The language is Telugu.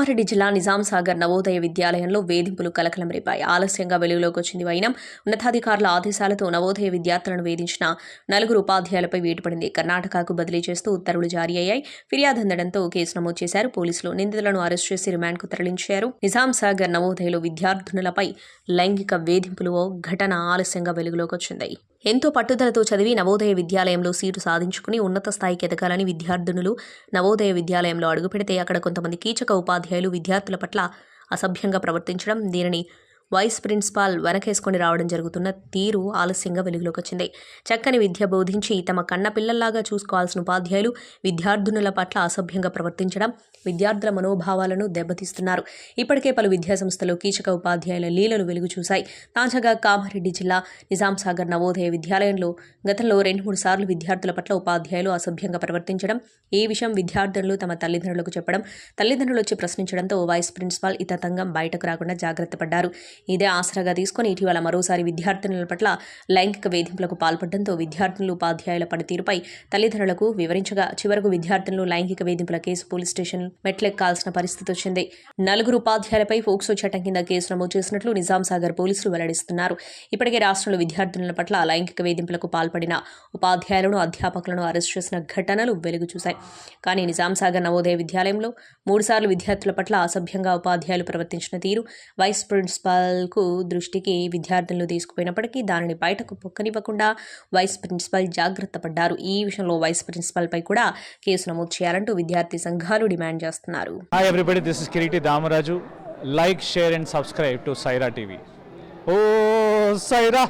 కామారెడ్డి జిల్లా నిజాం సాగర్ నవోదయ విద్యాలయంలో వేధింపులు కలకలం రేపాయి. ఆలస్యంగా వెలుగులోకి వచ్చింది వైనం. ఉన్నతాధికారుల ఆదేశాలతో నవోదయ విద్యార్థులను వేధించిన 4 ఉపాధ్యాయులపై వేటు పడింది. కర్ణాటకకు బదిలీ చేస్తూ ఉత్తర్వులు జారీ అయ్యాయి. ఫిర్యాదు అందడంతో కేసు నమోదు చేశారు పోలీసులు. నిందితులను అరెస్ట్ చేసి రిమాండ్కు తరలించారు. నిజాం సాగర్ నవోదయలో విద్యార్థినులపై లైంగిక వేధింపులు ఘటన ఆలస్యంగా వెలుగులోకి వచ్చింది. ఎంతో పట్టుదలతో చదివి నవోదయ విద్యాలయంలో సీటు సాధించుకుని ఉన్నత స్థాయికి ఎదగాలని విద్యార్థినులు నవోదయ విద్యాలయంలో అడుగుపెడితే అక్కడ కొంతమంది కీచక ఉపాధ్యాయులు విద్యార్థుల పట్ల అసభ్యంగా ప్రవర్తించడం, దీనిని వైస్ ప్రిన్సిపాల్ వెనకేసుకొని రావడం జరుగుతున్న తీరు ఆలస్యంగా వెలుగులోకి వచ్చింది. చక్కని విద్య బోధించి తమ కన్న పిల్లల్లాగా చూసుకోవాల్సిన ఉపాధ్యాయులు విద్యార్థినుల పట్ల అసభ్యంగా ప్రవర్తించడం, విద్యార్థుల మనోభావాలను దెబ్బతీస్తున్నారు. ఇప్పటికే పలు విద్యాసంస్థలు కీచక ఉపాధ్యాయుల లీలలు వెలుగు చూశాయి. తాజాగా కామారెడ్డి జిల్లా నిజాం సాగర్ నవోదయ విద్యాలయంలో గతంలో 2-3 సార్లు విద్యార్థుల పట్ల ఉపాధ్యాయులు అసభ్యంగా ప్రవర్తించడం, ఈ విషయం విద్యార్థులు తమ తల్లిదండ్రులకు చెప్పడం, తల్లిదండ్రులు వచ్చి ప్రశ్నించడంతో వైస్ ప్రిన్సిపాల్ ఇతతంగం బయటకు రాకుండా జాగ్రత్త పడ్డారు. ఇదే ఆసరాగా తీసుకుని ఇటీవల మరోసారి విద్యార్థినుల పట్ల లైంగిక వేధింపులకు పాల్పడడంతో విద్యార్థినులు ఉపాధ్యాయుల పనితీరుపై తల్లిదండ్రులకు వివరించగా చివరకు విద్యార్థినులు లైంగిక వేధింపుల కేసు పోలీస్ స్టేషన్ మెట్లెక్కాల్సిన పరిస్థితి వచ్చింది. 4 ఉపాధ్యాయులపై ఫోక్సో చట్టం కింద కేసు నమోదు చేసినట్లు నిజాం సాగర్ పోలీసులు వెల్లడిస్తున్నారు. ఇప్పటికే రాష్ట్రంలో విద్యార్థినుల పట్ల లైంగిక వేధింపులకు పాల్పడిన ఉపాధ్యాయులను, అధ్యాపకులను అరెస్ట్ చేసిన ఘటనలు వెలుగు చూశాయి. కానీ నిజాం సాగర్ నవోదయ విద్యాలయంలో 3 సార్లు విద్యార్థుల పట్ల అసభ్యంగా ఉపాధ్యాయులు ప్రవర్తించిన తీరు వైస్ ప్రిన్సిపాల్కు దృష్టికి విద్యార్థులను తీసుకుపోయినప్పటికీ దానిని బయటకు పొక్కనివ్వకుండా వైస్ ప్రిన్సిపాల్ జాగ్రత్త పడ్డారు. ఈ విషయంలో వైస్ ప్రిన్సిపాల్ పై కూడా కేసు నమోదు చేయాలంటూ విద్యార్థి సంఘాలు డిమాండ్ చేస్తున్నారు. Hi everybody, this is Kiriti Damaraju. Like, share and subscribe to Saira TV. Oh, Saira!